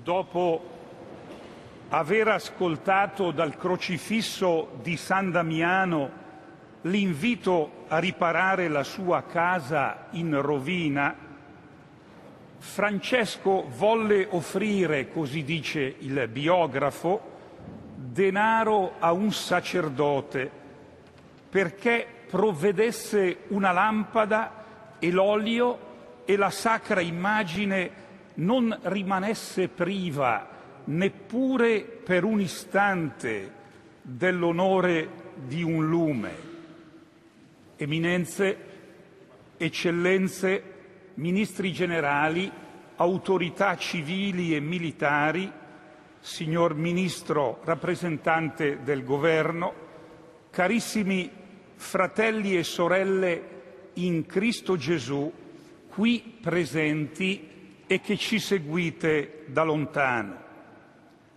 Dopo aver ascoltato dal crocifisso di San Damiano l'invito a riparare la sua casa in rovina, Francesco volle offrire, così dice il biografo, denaro a un sacerdote perché provvedesse una lampada e l'olio e la sacra immagine non rimanesse priva neppure per un istante dell'onore di un lume. Eminenze, eccellenze, ministri generali, autorità civili e militari, signor Ministro rappresentante del Governo, carissimi fratelli e sorelle in Cristo Gesù, qui presenti e che ci seguite da lontano.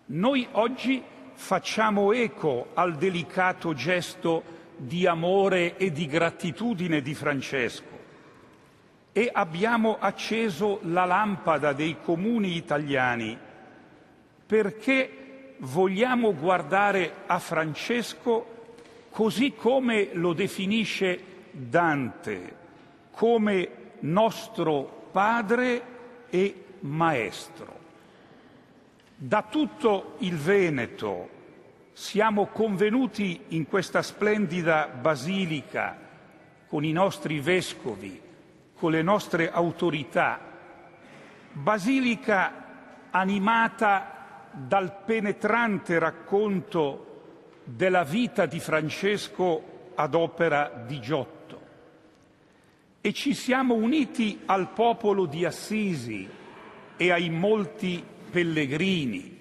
Noi oggi facciamo eco al delicato gesto di amore e di gratitudine di Francesco e abbiamo acceso la lampada dei comuni italiani perché vogliamo guardare a Francesco così come lo definisce Dante, come nostro padre e maestro. Da tutto il Veneto siamo convenuti in questa splendida basilica con i nostri vescovi, con le nostre autorità, basilica animata dal penetrante racconto della vita di Francesco ad opera di Giotto. E ci siamo uniti al popolo di Assisi e ai molti pellegrini.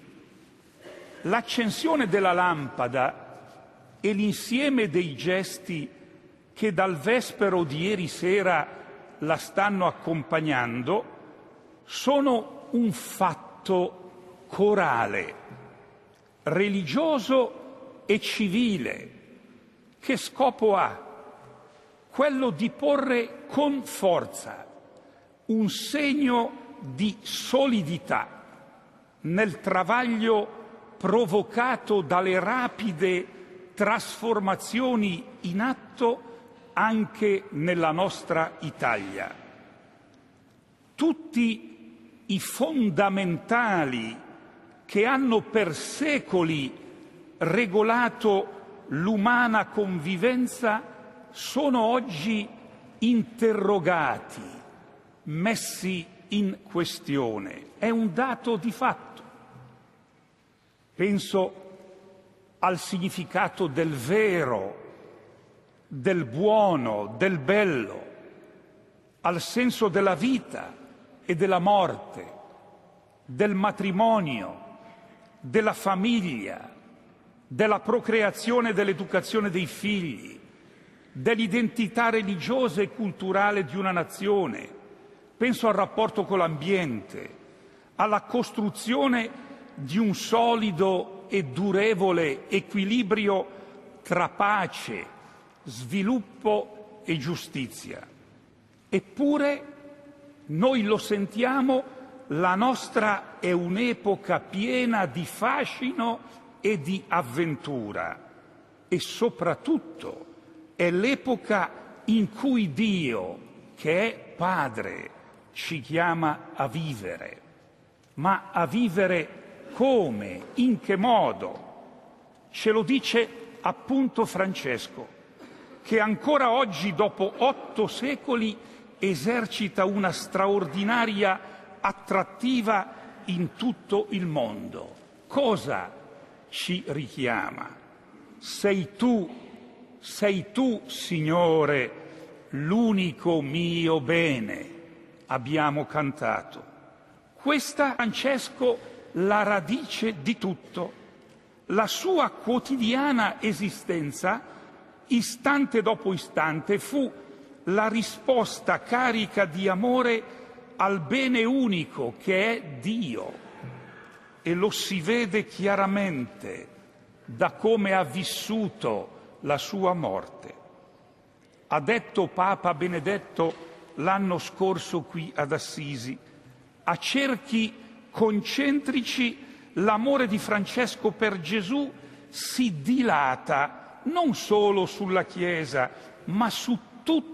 L'accensione della lampada e l'insieme dei gesti che dal vespero di ieri sera la stanno accompagnando sono un fatto corale, religioso e civile. Che scopo ha? Quello di porre con forza un segno di solidità nel travaglio provocato dalle rapide trasformazioni in atto anche nella nostra Italia. Tutti i fondamentali che hanno per secoli regolato l'umana convivenza sono oggi interrogati, messi in questione. È un dato di fatto. Penso al significato del vero, del buono, del bello, al senso della vita e della morte, del matrimonio, della famiglia, della procreazione e dell'educazione dei figli, dell'identità religiosa e culturale di una nazione. Penso al rapporto con l'ambiente, alla costruzione di un solido e durevole equilibrio tra pace, sviluppo e giustizia. Eppure, noi lo sentiamo, la nostra è un'epoca piena di fascino e di avventura e soprattutto è l'epoca in cui Dio, che è Padre, ci chiama a vivere. Ma a vivere come? In che modo? Ce lo dice appunto Francesco, che ancora oggi, dopo 8 secoli, esercita una straordinaria attrattiva in tutto il mondo. Cosa ci richiama? Sei tu, Signore, l'unico mio bene, abbiamo cantato. Questa, Francesco, la radice di tutto. La sua quotidiana esistenza, istante dopo istante, fu la risposta carica di amore al bene unico che è Dio. E lo si vede chiaramente da come ha vissuto la sua morte. Ha detto Papa Benedetto l'anno scorso qui ad Assisi: a cerchi concentrici, l'amore di Francesco per Gesù si dilata non solo sulla Chiesa, ma su tutta